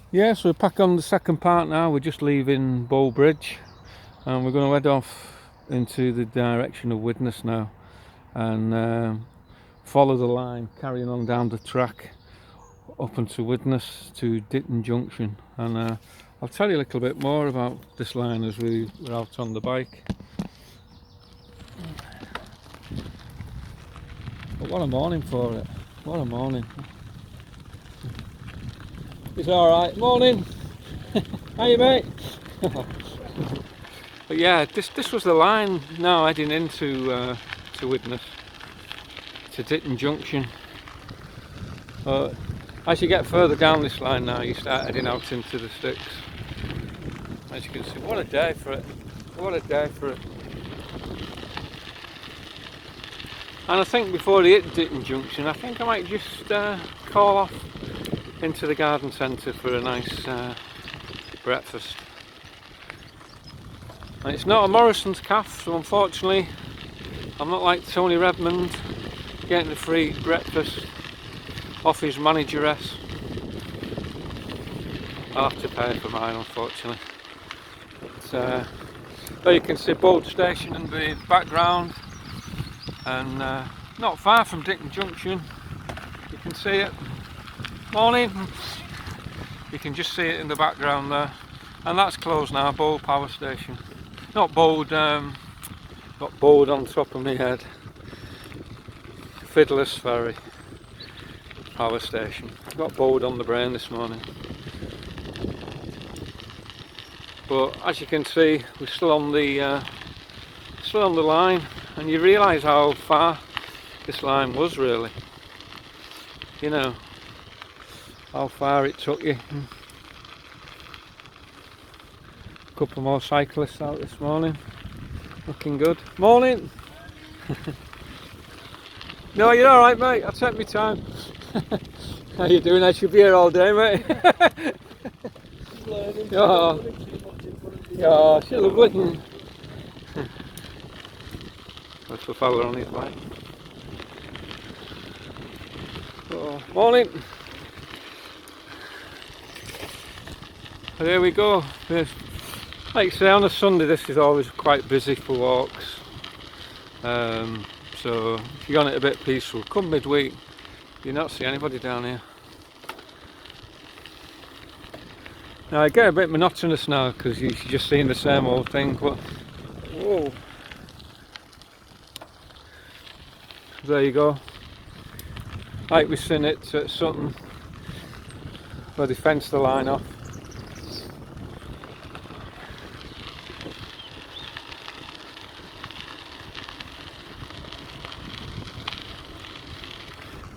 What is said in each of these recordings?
Yeah, so we're back on the second part now. We're just leaving Bow Bridge and we're going to head off into the direction of Widnes now and follow the line, carrying on down the track up into Widnes to Ditton Junction. And I'll tell you a little bit more about this line as we're out on the bike. But what a morning for it. What a morning. It's alright. Morning. How you, mate? But yeah, this was the line now heading into to Widnes, to Ditton Junction. As you get further down this line now, you start heading out into the sticks. As you can see, what a day for it. What a day for it. And I think before they hit Ditton Junction, I think I might just call off into the garden centre for a nice breakfast. And it's not a Morrison's cafe, so unfortunately I'm not like Tony Redmond getting the free breakfast off his manageress. I'll have to pay for mine, unfortunately. But there you can see Bold Station in the background, and not far from Ditton Junction. You can see it. Morning. You can just see it in the background there, and that's closed now. Bold Power Station. Not Bold on top of my head. Fiddler's Ferry Power Station. Got Bold on the brain this morning. But as you can see, we're still on the line, and you realise how far this line was really. You know how far it took you. A couple more cyclists out this morning, looking good. Morning. No, you're all right, mate. I'll take my time. How you doing? I should be here all day, mate. Oh, yeah, she's lovely. That's the fella on his bike. Oh, morning. There we go. There's, like I say, on a Sunday this is always quite busy for walks. So if you want it a bit peaceful, come midweek, you not see anybody down here. Now I get a bit monotonous now because you're just seeing the same old thing, but whoa. There you go. Like we've seen it at Sutton, where they fenced the line off.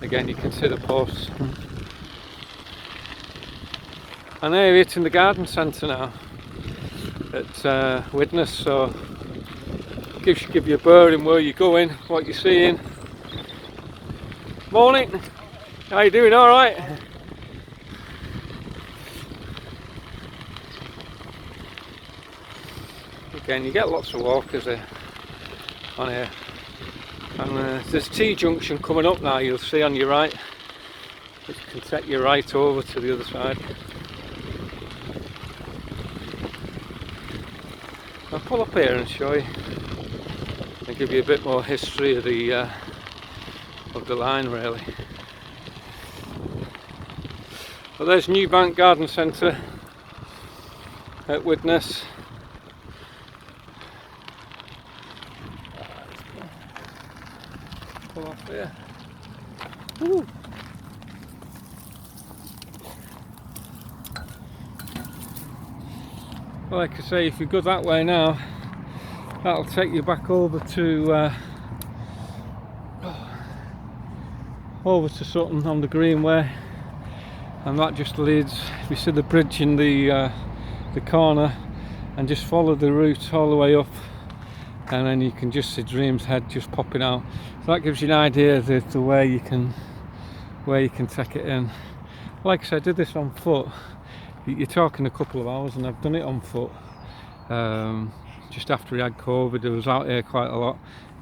Again, you can see the posts. And there it's in the garden centre now at Widnes, so give you a bearing where you're going, what you're seeing. Morning, how you doing? All right. Again, you get lots of walkers here on here. And there's T junction coming up now, you'll see on your right, which can take you right over to the other side. I'll pull up here and show you and give you a bit more history of the line really. Well, there's New Bank Garden Centre at Widnes. Pull off here. Woo. Well, like I say, if you go that way now, that'll take you back over to Sutton on the Greenway, and that just leads. If you see the bridge in the corner, and just follow the route all the way up, and then you can just see Dreams Head just popping out. So that gives you an idea of the way you can take it in. Like I said, I did this on foot. You're talking a couple of hours, and I've done it on foot. Just after we had COVID, I was out here quite a lot,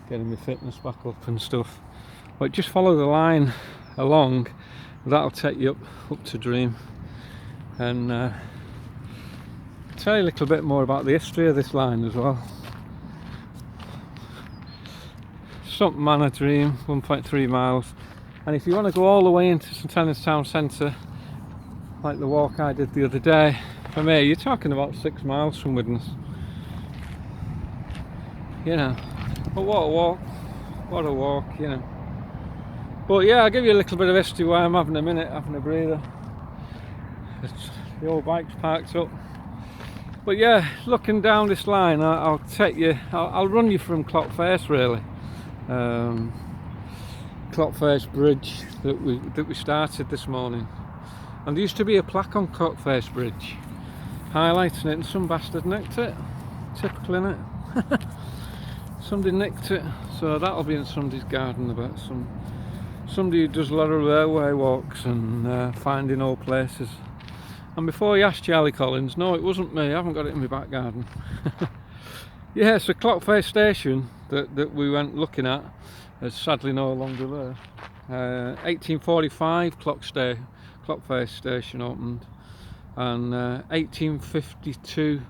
getting my fitness back up and stuff. But just follow the line along, that'll take you up to Dream. and tell you a little bit more about the history of this line as well. Something Manor Dream, 1.3 miles, and if you want to go all the way into St Helens town centre, like the walk I did the other day, for me you're talking about 6 miles from Widnes. You know, but what a walk, you know. But yeah, I'll give you a little bit of history while I'm having a minute, having a breather. The old bike's parked up. But yeah, looking down this line, I'll take you, I'll run you from Clockface really. Clockface Bridge that we started this morning, and there used to be a plaque on Clockface Bridge highlighting it, and some bastard nicked it. Typical, innit? Somebody nicked it, so that'll be in somebody's garden. About somebody who does a lot of railway walks and finding old places. And before you ask Charlie Collins, no, it wasn't me, I haven't got it in my back garden. Yeah, so Clockface Station that we went looking at is sadly no longer there. 1845 Clockface Station opened, and 1852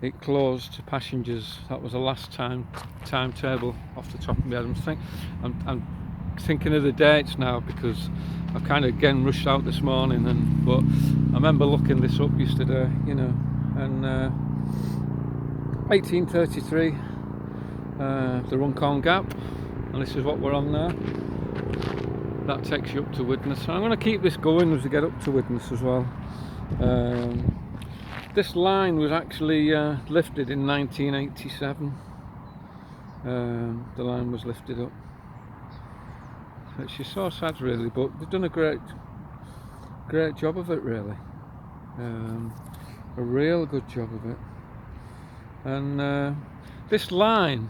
it closed to passengers. That was the last timetable off the top of my head. I'm thinking of the dates now because I kind of again rushed out this morning, but I remember looking this up yesterday, you know. And 1833 the Runcorn Gap, and this is what we're on there. That takes you up to Widnes. So I'm going to keep this going as we get up to Widnes as well. This line was actually lifted in 1987. The line was lifted up. Which is so sad really, but they've done a great job of it really. A real good job of it. And this line,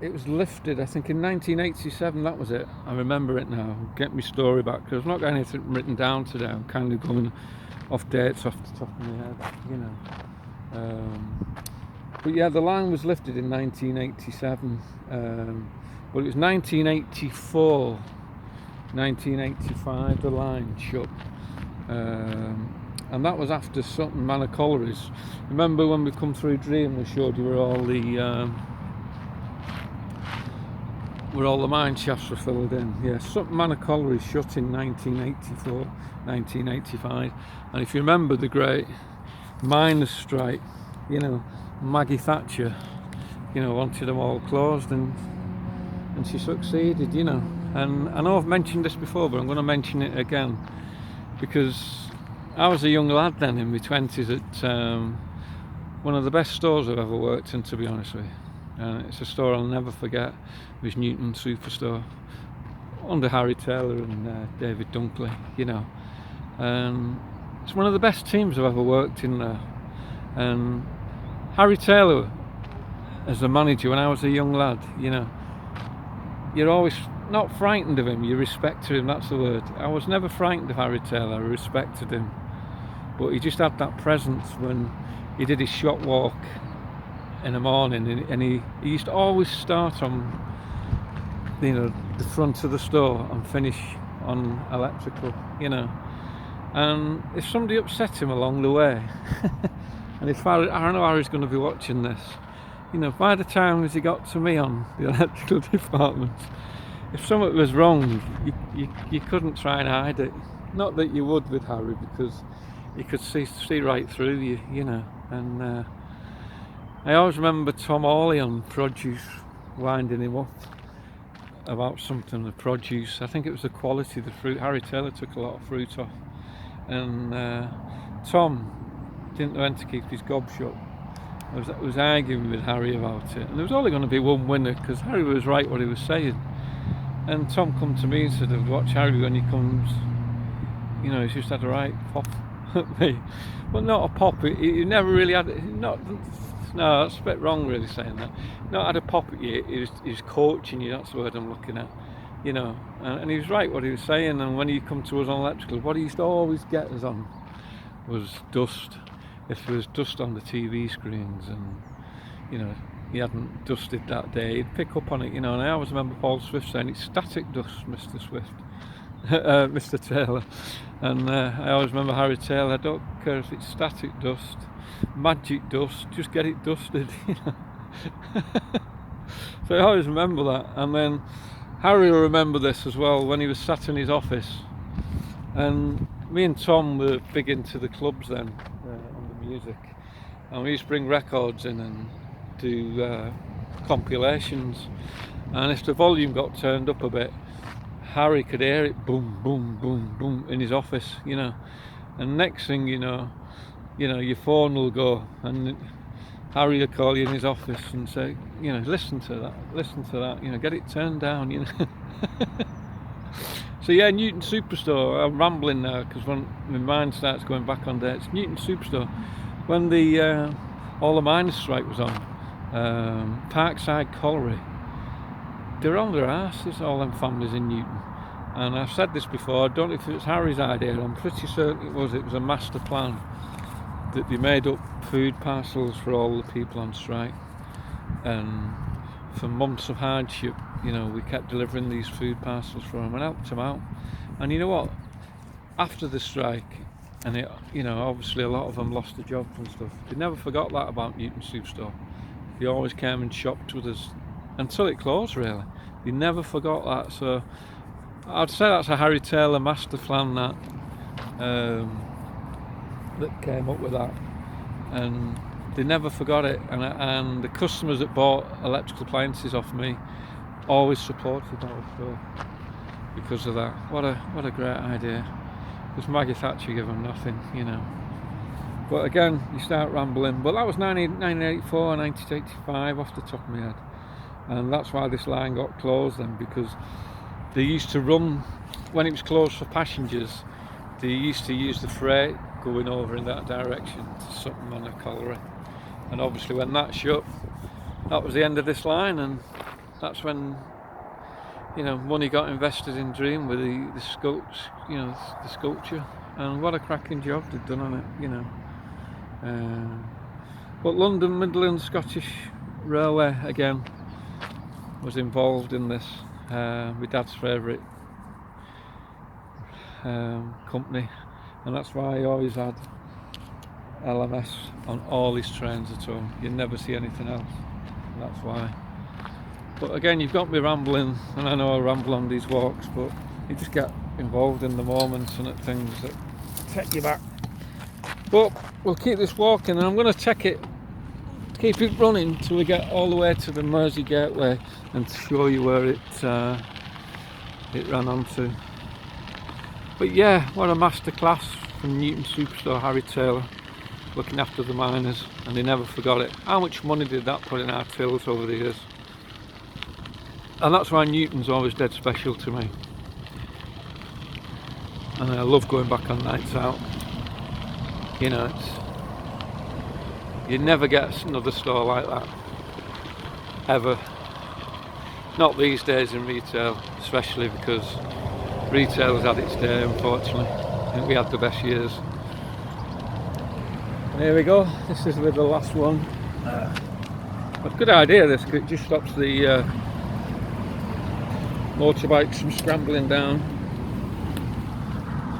it was lifted I think in 1987, that was it. I remember it now. Get my story back, because I've not got anything written down today. I'm kind of going off dates off the top of my head, you know. But yeah, the line was lifted in 1987, but it was 1984, 1985 the line shut, and that was after Sutton Manor Collieries. Remember when we come through Dream, we showed you where all the mine shafts were filled in. Yeah, Sutton Manor Collieries shut in 1984, 1985, and if you remember the great miners' strike, you know, Maggie Thatcher, you know, wanted them all closed, and she succeeded, you know. And I know I've mentioned this before, but I'm going to mention it again, because I was a young lad then in my 20s at one of the best stores I've ever worked in, to be honest with you. It's a store I'll never forget. It was Newton Superstore under Harry Taylor and David Dunkley, you know. It's one of the best teams I've ever worked in there. And Harry Taylor as the manager when I was a young lad, you know, you're always not frightened of him, you respected him, that's the word. I was never frightened of Harry Taylor, I respected him. But he just had that presence when he did his shot walk in the morning, and he used to always start on, you know, the front of the store and finish on electrical, you know. And if somebody upset him along the way, and if I don't know how he's going to be watching this, you know, by the time as he got to me on the electrical department, if something was wrong, you couldn't try and hide it. Not that you would with Harry, because you could see right through you, you know. And I always remember Tom Hawley on produce winding him up about something, the produce. I think it was the quality of the fruit. Harry Taylor took a lot of fruit off, and Tom didn't know when to keep his gob shut. I was arguing with Harry about it, and there was only going to be one winner, because Harry was right what he was saying. And Tom come to me and said, watch Harry when he comes, you know, he's just had a right pop at me. But not a pop, he never really had it. No, that's a bit wrong really saying that. Not had a pop at you, he was coaching you, that's the word I'm looking at, you know. And he was right what he was saying. And when he come to us on electrical, what he used to always get us on was dust. If there was dust on the TV screens, and, you know, he hadn't dusted that day, he'd pick up on it, you know. And I always remember Paul Swift saying, it's static dust, Mr. Swift. Mr. Taylor. And I always remember Harry Taylor. I don't care if it's static dust, magic dust, just get it dusted, you know. So I always remember that. And then Harry will remember this as well, when he was sat in his office, and me and Tom were big into the clubs then, on the music, and we used to bring records in and do compilations, and if the volume got turned up a bit, Harry could hear it boom, boom, boom, boom in his office, you know. And next thing you know, your phone will go, and Harry will call you in his office and say, you know, listen to that, you know, get it turned down, you know. So yeah, Newton Superstore. I'm rambling now because when my mind starts going back on dates. Newton Superstore, when the all the miners' strike was on, Parkside Colliery, they were on their arses, all them families in Newton. And I've said this before, I don't know if it was Harry's idea, I'm pretty certain it was a master plan, that they made up food parcels for all the people on strike. And for months of hardship, you know, we kept delivering these food parcels for them and helped them out. And you know what, after the strike, and it, you know, obviously a lot of them lost their jobs and stuff, they never forgot that about Newton Superstore. They always came and shopped with us until it closed, really. They never forgot that. So I'd say that's a Harry Taylor master plan, that that came up with that, and they never forgot it. And the customers that bought electrical appliances off me always supported our store because of that. What a great idea. Because Maggie Thatcher gave them nothing, you know. But again, you start rambling. But that was 1984, 1985 off the top of my head. And that's why this line got closed then, because they used to run, when it was closed for passengers, they used to use the freight going over in that direction to something on a colliery. And obviously when that shut, that was the end of this line, and that's when, you know, money got invested in Dream with the sculpture, and what a cracking job they'd done on it, you know. But London Midland Scottish Railway again was involved in this. My dad's favourite company, and that's why he always had LMS on all his trains at home. You never see anything else, and that's why. But again, you've got me rambling, and I know I ramble on these walks, but you just get involved in the moments and at things that take you back. But we'll keep this walking, and I'm going to keep it running till we get all the way to the Mersey Gateway and to show you where it ran onto. But yeah, what a masterclass from Newton Superstore Harry Taylor, looking after the miners, and he never forgot it. How much money did that put in our tills over the years? And that's why Newton's always dead special to me. And I love going back on nights out. You know, you never get another store like that, ever. Not these days in retail, especially because retail has had its day, unfortunately. I think we had the best years. And here we go, this is the last one. A good idea this, because it just stops the motorbikes from scrambling down.